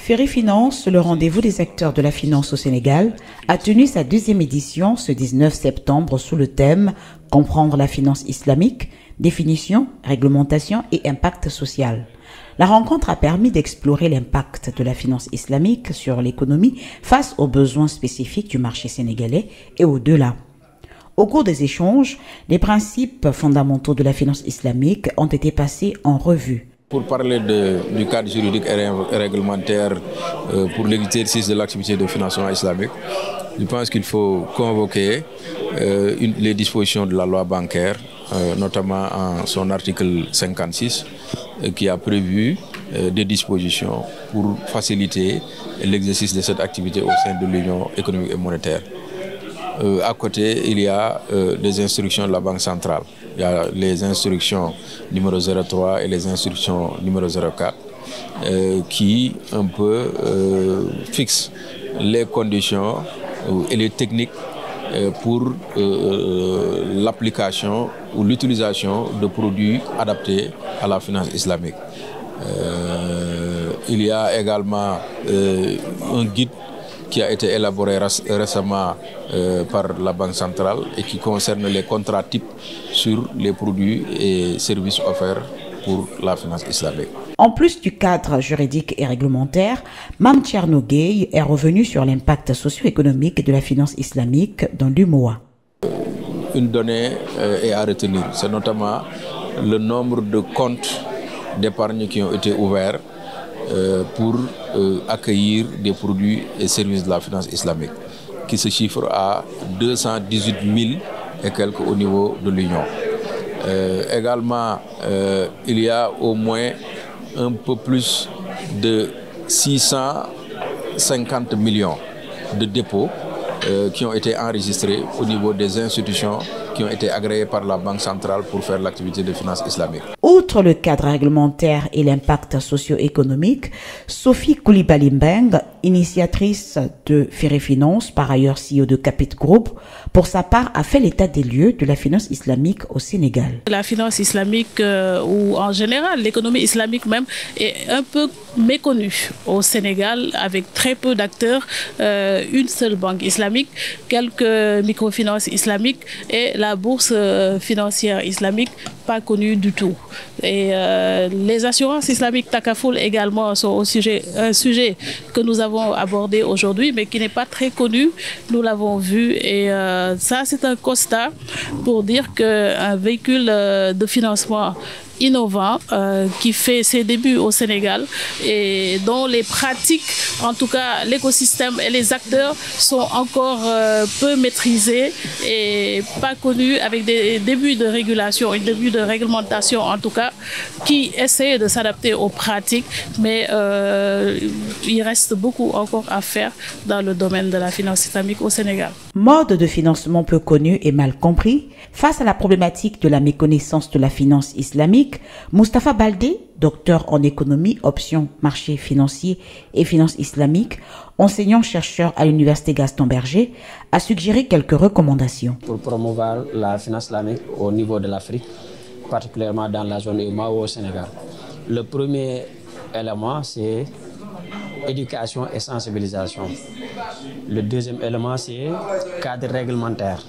Ferry Finance, le rendez-vous des acteurs de la finance au Sénégal, a tenu sa deuxième édition ce 19 septembre sous le thème « Comprendre la finance islamique, définition, réglementation et impact social ». La rencontre a permis d'explorer l'impact de la finance islamique sur l'économie face aux besoins spécifiques du marché sénégalais et au-delà. Au cours des échanges, les principes fondamentaux de la finance islamique ont été passés en revue. Pour parler du cadre juridique et réglementaire pour l'exercice de l'activité de financement islamique, je pense qu'il faut convoquer les dispositions de la loi bancaire, notamment en son article 56, qui a prévu des dispositions pour faciliter l'exercice de cette activité au sein de l'Union économique et monétaire. À côté, il y a des instructions de la Banque centrale. Il y a les instructions numéro 03 et les instructions numéro 04 qui un peu fixent les conditions et les techniques pour l'application ou l'utilisation de produits adaptés à la finance islamique. Il y a également un guide qui a été élaboré récemment par la Banque centrale et qui concerne les contrats types sur les produits et services offerts pour la finance islamique. En plus du cadre juridique et réglementaire, Mame Thierno Gueye est revenu sur l'impact socio-économique de la finance islamique dans l'UMOA. Une donnée est à retenir, c'est notamment le nombre de comptes d'épargne qui ont été ouverts pour accueillir des produits et services de la finance islamique, qui se chiffre à 218 000 et quelques au niveau de l'Union. Également, il y a au moins un peu plus de 650 millions de dépôts qui ont été enregistrés au niveau des institutions qui ont été agréées par la Banque centrale pour faire l'activité de finance islamique. Outre le cadre réglementaire et l'impact socio-économique, Sophie Coulibaly Mbeng, initiatrice de Ferry Finance, par ailleurs CEO de Capit Group, pour sa part a fait l'état des lieux de la finance islamique au Sénégal. La finance islamique ou en général l'économie islamique même est un peu méconnue au Sénégal avec très peu d'acteurs, une seule banque islamique, quelques microfinances islamiques et la bourse financière islamique pas connue du tout. Et les assurances islamiques Takaful également sont un sujet que nous avons abordé aujourd'hui mais qui n'est pas très connu, nous l'avons vu et ça c'est un constat pour dire qu'un véhicule de financement innovant qui fait ses débuts au Sénégal et dont les pratiques, en tout cas l'écosystème et les acteurs sont encore peu maîtrisés et pas connus avec des débuts de régulation, un début de réglementation en tout cas, qui essaie de s'adapter aux pratiques, mais il reste beaucoup encore à faire dans le domaine de la finance islamique au Sénégal. Mode de financement peu connu et mal compris, face à la problématique de la méconnaissance de la finance islamique, Moustapha Baldé, docteur en économie, option marché financier et finance islamique, enseignant-chercheur à l'université Gaston Berger, a suggéré quelques recommandations. Pour promouvoir la finance islamique au niveau de l'Afrique, particulièrement dans la zone UMOA ou au Sénégal. Le premier élément, c'est éducation et sensibilisation. Le deuxième élément, c'est cadre réglementaire.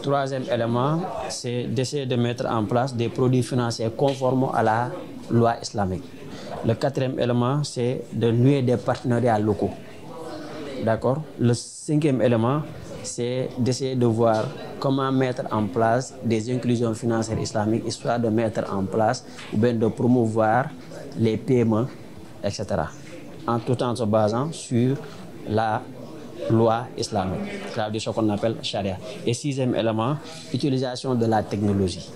Troisième élément, c'est d'essayer de mettre en place des produits financiers conformes à la loi islamique. Le quatrième élément, c'est de nouer des partenariats locaux. D'accord? Le cinquième élément, c'est d'essayer de voir comment mettre en place des inclusions financières islamiques, histoire de mettre en place ou bien de promouvoir les PME, etc. Tout en se basant sur la loi islamique, c'est-à-dire ce qu'on appelle charia. Et sixième élément, utilisation de la technologie.